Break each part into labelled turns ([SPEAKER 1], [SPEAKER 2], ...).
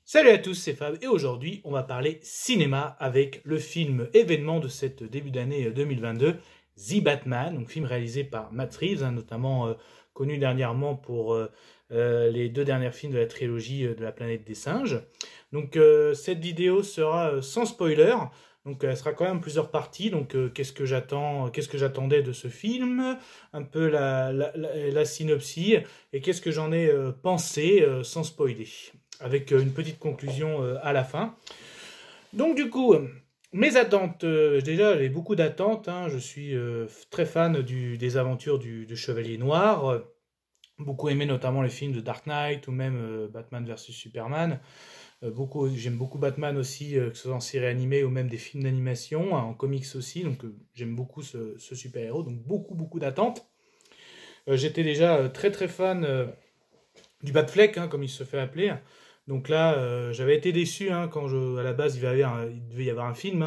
[SPEAKER 1] Salut à tous, c'est Fab et aujourd'hui on va parler cinéma avec le film événement de cette début d'année 2022, The Batman, donc film réalisé par Matt Reeves, notamment connu dernièrement pour les deux derniers films de la trilogie de la planète des singes. Donc cette vidéo sera sans spoiler, donc elle sera quand même plusieurs parties. Donc qu'est-ce que j'attendais de ce film, un peu la synopsis et qu'est-ce que j'en ai pensé sans spoiler avec une petite conclusion à la fin. Donc du coup, mes attentes, déjà j'ai beaucoup d'attentes, je suis très fan des aventures du Chevalier Noir, beaucoup aimé notamment les films de Dark Knight ou même Batman vs Superman. J'aime beaucoup Batman aussi, que ce soit en série animée ou même des films d'animation, en comics aussi, donc j'aime beaucoup ce super-héros, donc beaucoup d'attentes. J'étais déjà très très fan du Batfleck, comme il se fait appeler. Donc là, j'avais été déçu quand à la base il devait y avoir un film,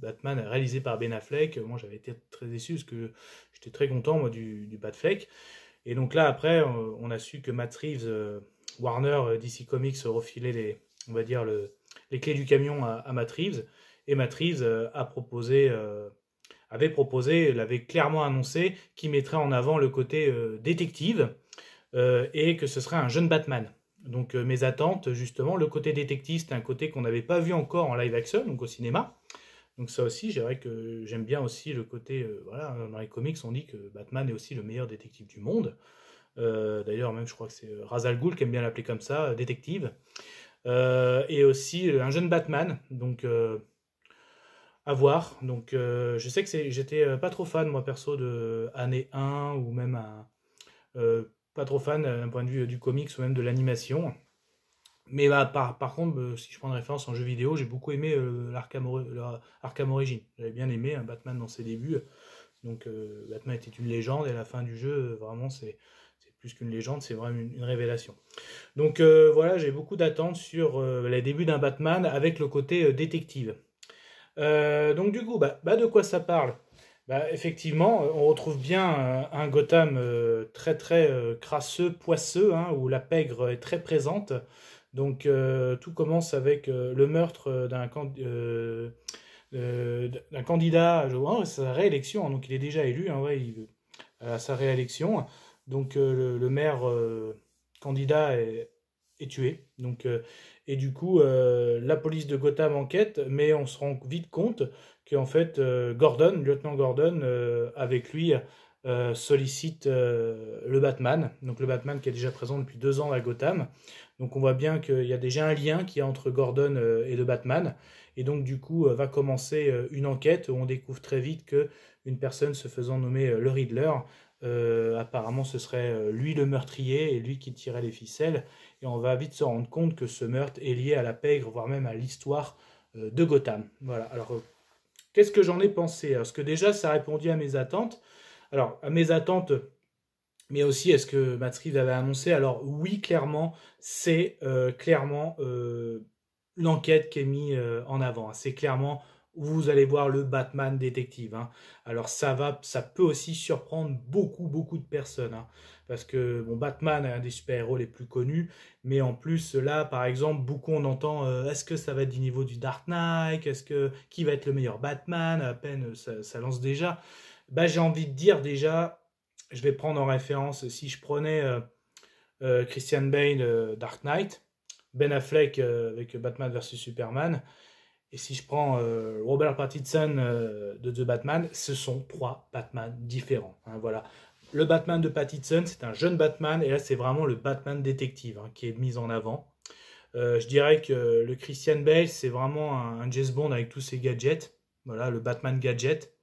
[SPEAKER 1] Batman réalisé par Ben Affleck. Moi, j'avais été très déçu parce que j'étais très content moi du Batfleck. Et donc là, après, on a su que Matt Reeves, Warner, DC Comics refilait on va dire les clés du camion à Matt Reeves. Et Matt Reeves avait proposé, l'avait clairement annoncé, qu'il mettrait en avant le côté détective et que ce serait un jeune Batman. Donc mes attentes, justement, le côté détective, c'est un côté qu'on n'avait pas vu encore en live action, donc au cinéma. Donc ça aussi, je dirais que j'aime bien aussi le côté, voilà, dans les comics, on dit que Batman est aussi le meilleur détective du monde. D'ailleurs, même je crois que c'est Ra's al Ghul qui aime bien l'appeler comme ça, détective. Et aussi un jeune Batman, donc à voir. Donc je sais que j'étais pas trop fan, moi perso, de année 1 ou même pas trop fan d'un point de vue du comics ou même de l'animation. Mais bah, par contre, si je prends une référence en jeu vidéo, j'ai beaucoup aimé l'Arkham Origins. J'avais bien aimé Batman dans ses débuts. Donc Batman était une légende et à la fin du jeu, vraiment, c'est plus qu'une légende, c'est vraiment une révélation. Donc voilà, j'ai beaucoup d'attentes sur les débuts d'un Batman avec le côté détective. Donc du coup, de quoi ça parle? Effectivement, on retrouve bien un Gotham très très crasseux, poisseux, où la pègre est très présente. Donc tout commence avec le meurtre d'un candidat à sa réélection, donc il est déjà élu, ouais, à sa réélection. Donc le maire candidat est tué. Donc, et du coup, la police de Gotham enquête, mais on se rend vite compte qu'en fait, Gordon, lieutenant Gordon, avec lui, sollicite le Batman. Donc le Batman qui est déjà présent depuis 2 ans à Gotham. Donc on voit bien qu'il y a déjà un lien qui est entre Gordon et le Batman. Et donc du coup, va commencer une enquête où on découvre très vite que une personne se faisant nommer le Riddler, apparemment ce serait lui le meurtrier et lui qui tirait les ficelles. Et on va vite se rendre compte que ce meurtre est lié à la pègre, voire même à l'histoire de Gotham. Voilà. Alors, qu'est-ce que j'en ai pensé? Parce que déjà, ça a répondu à mes attentes. Alors, à mes attentes, mais aussi est-ce que Matt Reeves avait annoncé? Alors, oui, clairement, c'est clairement l'enquête qui est mise en avant. C'est clairement vous allez voir le Batman détective. Alors ça peut aussi surprendre beaucoup de personnes. Parce que bon, Batman est un des super-héros les plus connus, mais en plus là, par exemple, beaucoup on entend est-ce que ça va être du niveau du Dark Knight? Qui va être le meilleur Batman? À peine ça lance déjà. J'ai envie de dire déjà, je vais prendre en référence si je prenais Christian Bale Dark Knight, Ben Affleck avec Batman vs Superman. Et si je prends Robert Pattinson de The Batman, ce sont 3 Batman différents. Voilà. Le Batman de Pattinson, c'est un jeune Batman, et là c'est vraiment le Batman détective qui est mis en avant. Je dirais que le Christian Bale, c'est vraiment un James Bond avec tous ses gadgets. Voilà, le Batman gadget.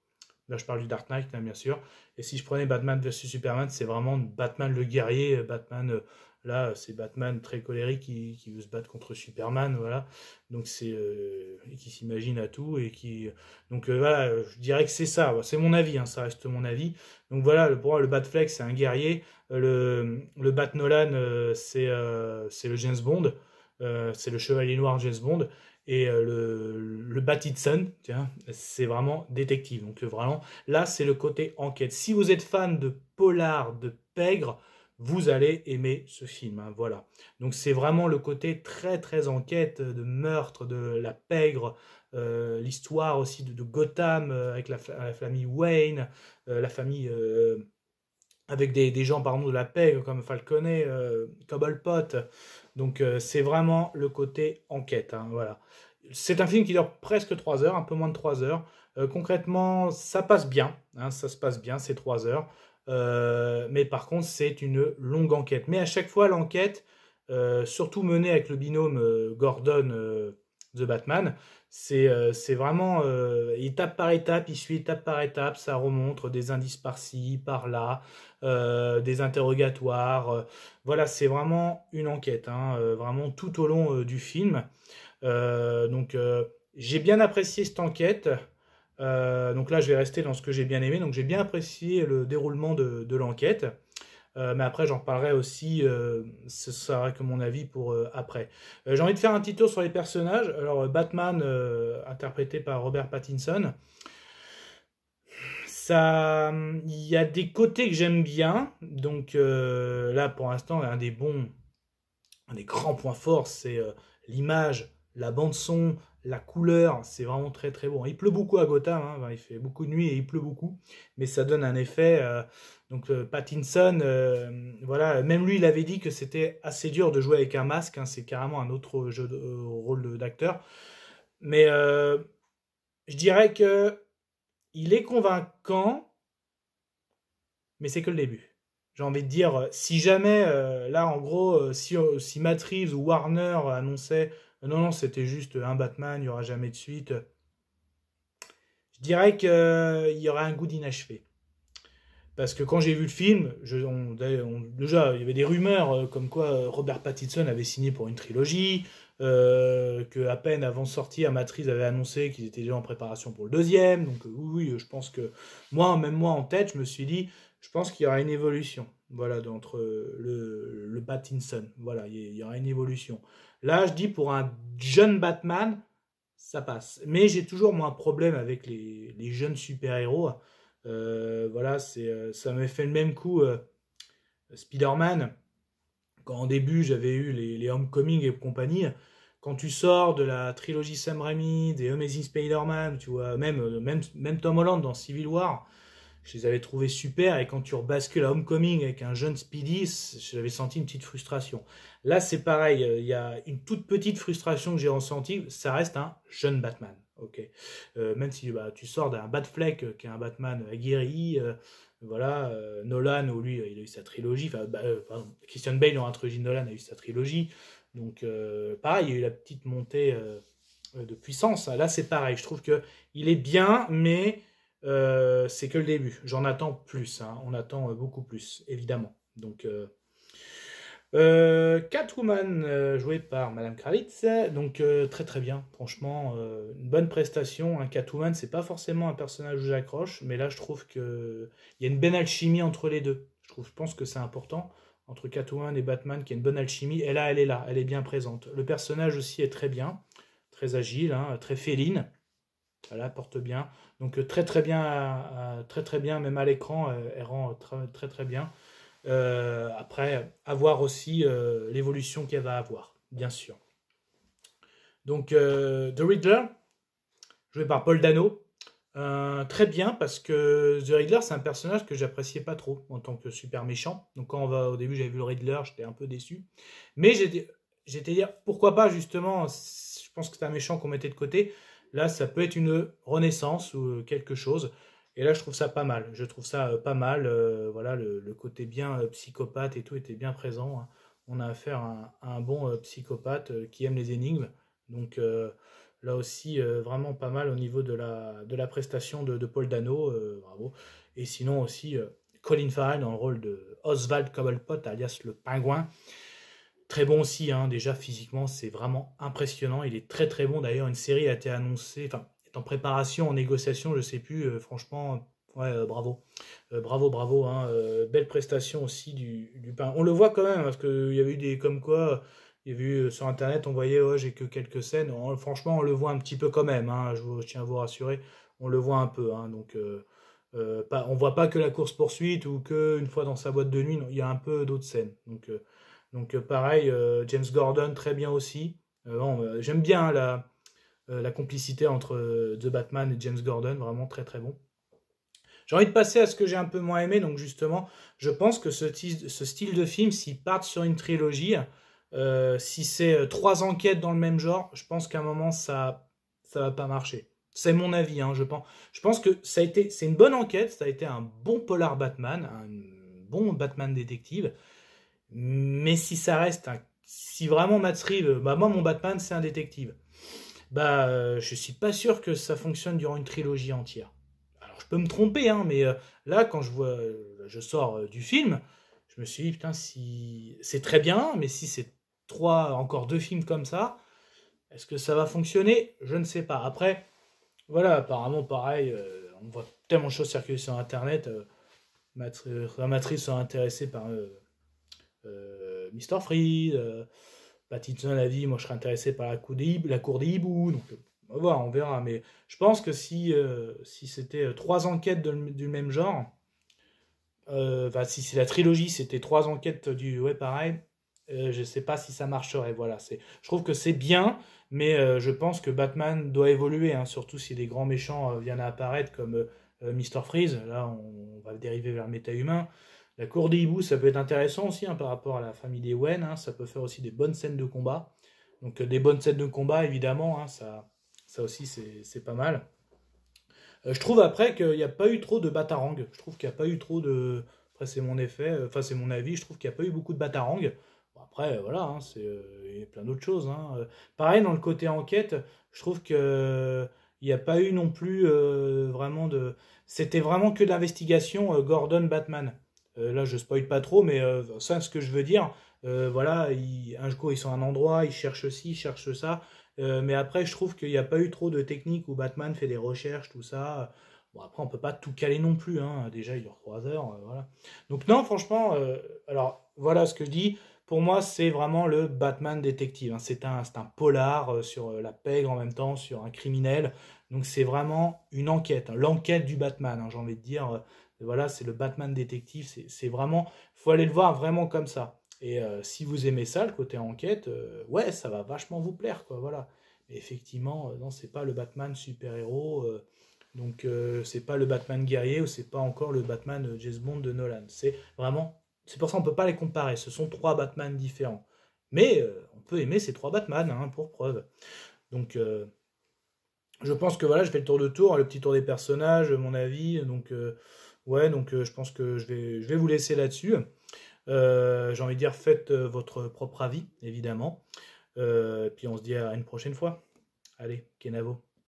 [SPEAKER 1] Là, je parle du Dark Knight, bien sûr. Et si je prenais Batman vs Superman, c'est vraiment Batman le guerrier. Batman, là, c'est Batman très colérique qui veut se battre contre Superman, voilà. Donc c'est et qui s'imagine à tout et qui. Donc voilà, je dirais que c'est ça. C'est mon avis, ça reste mon avis. Donc voilà, pour moi, le Batfleck, c'est un guerrier. Le Bat Nolan, c'est le James Bond. C'est le Chevalier Noir James Bond. Et le Batitson, tiens, c'est vraiment détective. Donc vraiment, là, c'est le côté enquête. Si vous êtes fan de polar, de pègre, vous allez aimer ce film, hein, voilà. Donc c'est vraiment le côté très très enquête de meurtre, de la pègre, l'histoire aussi de Gotham avec la famille Wayne, la famille avec des gens pardon, de la pègre comme Falconet, Cobblepot. Donc c'est vraiment le côté enquête, hein, voilà. C'est un film qui dure presque 3 heures, un peu moins de 3 heures. Concrètement, ça passe bien, hein, ça se passe bien, c'est 3 heures. Mais par contre, c'est une longue enquête. Mais à chaque fois, l'enquête, surtout menée avec le binôme Gordon The Batman, c'est vraiment étape par étape, il suit étape par étape, ça remonte des indices par-ci, par-là, des interrogatoires. Voilà, c'est vraiment une enquête, hein, vraiment tout au long du film. Donc, j'ai bien apprécié cette enquête. Donc là, je vais rester dans ce que j'ai bien aimé. Donc, j'ai bien apprécié le déroulement de l'enquête. Mais après, j'en parlerai aussi. Ce sera que mon avis pour après. J'ai envie de faire un petit tour sur les personnages. Alors, Batman, interprété par Robert Pattinson. Ça, il y a des côtés que j'aime bien. Donc là, pour l'instant, un des grands points forts, c'est l'image, la bande son, la couleur, c'est vraiment très très bon. Il pleut beaucoup à Gotham, hein, enfin, il fait beaucoup de nuit et il pleut beaucoup, mais ça donne un effet. Donc Pattinson, voilà, même lui, il avait dit que c'était assez dur de jouer avec un masque, hein, c'est carrément un autre rôle d'acteur. Mais je dirais que il est convaincant, mais c'est que le début. J'ai envie de dire, si jamais, là, en gros, si Matt Reeves ou Warner annonçaient non, non, c'était juste un Batman, il n'y aura jamais de suite, je dirais qu'il y aurait un goût d'inachevé. Parce que quand j'ai vu le film, déjà, il y avait des rumeurs comme quoi Robert Pattinson avait signé pour une trilogie, que à peine avant de sortir, Matt Reeves avait annoncé qu'ils étaient déjà en préparation pour le deuxième. Donc oui, oui, je pense que même moi en tête, je me suis dit, je pense qu'il y aura une évolution. Voilà, entre le Pattinson. Voilà, il y aura une évolution. Là, je dis pour un jeune Batman, ça passe. Mais j'ai toujours moi un problème avec les jeunes super-héros. Voilà, ça m'avait fait le même coup Spider-Man. Quand en début j'avais eu les Homecoming et compagnie. Quand tu sors de la trilogie Sam Raimi, des Amazing Spider-Man, tu vois, même Tom Holland dans Civil War, je les avais trouvés super. Et quand tu rebascules à Homecoming avec un jeune Speedy, j'avais senti une petite frustration. Là, c'est pareil. Il y a une toute petite frustration que j'ai ressentie. Ça reste un jeune Batman. Ok. Même si bah, tu sors d'un Batfleck qui est un Batman aguerri, voilà, Nolan, où lui, il a eu sa trilogie. Enfin, pardon, Christian Bale dans la trilogie de Nolan a eu sa trilogie. Donc, pareil, il y a eu la petite montée de puissance. Là, c'est pareil. Je trouve que il est bien, mais c'est que le début. J'en attends plus. Hein. On attend beaucoup plus, évidemment. Donc, Catwoman, jouée par Madame Kravitz, donc très très bien, franchement, une bonne prestation. Un Catwoman, c'est pas forcément un personnage où j'accroche, mais là je trouve que il y a une bonne alchimie entre les deux. Je pense que c'est important entre Catwoman et Batman, qu'il y a une bonne alchimie. Et là, elle est bien présente. Le personnage aussi est très bien, très agile, hein, très féline. Voilà, porte bien. Donc très très bien, très très bien, même à l'écran, elle rend très très très bien. Après, avoir aussi l'évolution qu'elle va avoir, bien sûr. Donc, The Riddler, joué par Paul Dano, très bien parce que The Riddler, c'est un personnage que j'appréciais pas trop en tant que super méchant. Donc, au début, j'avais vu le Riddler, j'étais un peu déçu. Mais j'étais dire, pourquoi pas justement, je pense que c'est un méchant qu'on mettait de côté. Là, ça peut être une renaissance ou quelque chose. Et là, je trouve ça pas mal. Je trouve ça pas mal. Voilà, le côté bien psychopathe et tout était bien présent. Hein. On a affaire à un bon psychopathe qui aime les énigmes. Donc là aussi, vraiment pas mal au niveau de la prestation de Paul Dano. Bravo. Et sinon aussi, Colin Farrell dans le rôle de Oswald Cobblepot, alias le pingouin. Très bon aussi, hein, déjà physiquement, c'est vraiment impressionnant. Il est très très bon. D'ailleurs, une série a été annoncée, enfin, est en préparation, en négociation, je sais plus. Franchement, ouais, bravo. Bravo, bravo. Hein, belle prestation aussi du pain. On le voit quand même, parce qu'il y avait eu des comme quoi. Il y avait eu sur internet, on voyait, oh, j'ai que quelques scènes. Franchement, on le voit un petit peu quand même. Hein, je tiens à vous rassurer, on le voit un peu. Hein, donc, On voit pas que la course-poursuite ou que une fois dans sa boîte de nuit, non, il y a un peu d'autres scènes. Donc pareil, James Gordon, très bien aussi. J'aime bien la complicité entre The Batman et James Gordon, vraiment très très bon. J'ai envie de passer à ce que j'ai un peu moins aimé, donc justement, je pense que ce style de film, s'ils partent sur une trilogie, si c'est trois enquêtes dans le même genre, je pense qu'à un moment, ça va pas marcher. C'est mon avis, hein, je pense. Je pense que c'est une bonne enquête, ça a été un bon polar Batman, un bon Batman détective, mais si ça reste si vraiment Matt Reeves, bah moi mon Batman c'est un détective, bah je suis pas sûr que ça fonctionne durant une trilogie entière. Alors je peux me tromper, hein, mais là quand je sors du film, je me suis dit putain si c'est très bien, mais si c'est encore deux films comme ça, est-ce que ça va fonctionner? Je ne sais pas. Après, voilà, apparemment pareil, on voit tellement de choses circuler sur Internet. Matrice sont intéressés par Mr. Freeze, Pattinson a dit, moi je serais intéressé par la cour des hiboux, donc on va voir, on verra. Mais je pense que si c'était trois enquêtes du même genre, si c'est la trilogie, c'était trois enquêtes ouais pareil, je sais pas si ça marcherait. Voilà, je trouve que c'est bien, mais je pense que Batman doit évoluer, hein, surtout si des grands méchants viennent à apparaître comme Mr. Freeze. Là, on va dériver vers le méta-humain. La cour des hiboux, ça peut être intéressant aussi, hein, par rapport à la famille des Wayne, hein, ça peut faire aussi des bonnes scènes de combat. Donc des bonnes scènes de combat, évidemment, hein, ça aussi c'est pas mal. Je trouve après qu'il n'y a pas eu trop de batarang. Je trouve qu'il n'y a pas eu trop de... Après c'est mon effet, enfin c'est mon avis, je trouve qu'il n'y a pas eu beaucoup de batarang. Bon, après voilà, hein, il y a plein d'autres choses. Hein. Pareil dans le côté enquête, je trouve que il n'y a pas eu non plus vraiment de... C'était vraiment que de l'investigation Gordon Batman. Là je spoil pas trop, mais ça ce que je veux dire, voilà, un coup ils sont à un endroit, ils cherchent ci, ils cherchent ça. Mais après, je trouve qu'il n'y a pas eu trop de techniques où Batman fait des recherches, tout ça. Bon, après, on peut pas tout caler non plus. Hein. Déjà, il dure 3 heures. Voilà. Donc, non, franchement, alors, voilà ce que je dis. Pour moi, c'est vraiment le Batman détective. Hein. C'est un polar sur la pègre en même temps, sur un criminel. Donc, c'est vraiment une enquête. Hein. L'enquête du Batman, hein, j'ai envie de dire. Voilà, c'est le Batman détective. C'est vraiment. Il faut aller le voir vraiment comme ça. Et si vous aimez ça, le côté enquête, ouais, ça va vachement vous plaire, quoi, voilà. Mais effectivement, non, c'est pas le Batman super-héros, donc c'est pas le Batman guerrier ou c'est pas encore le Batman James Bond de Nolan. C'est vraiment, c'est pour ça qu'on peut pas les comparer. Ce sont trois Batman différents. Mais on peut aimer ces trois Batman, hein, pour preuve. Donc, je pense que voilà, je fais le tour de tour, le petit tour des personnages, mon avis. Donc, ouais, donc je pense que je vais vous laisser là-dessus. J'ai envie de dire, faites votre propre avis, évidemment. Puis on se dit à une prochaine fois. Allez, Kenavo.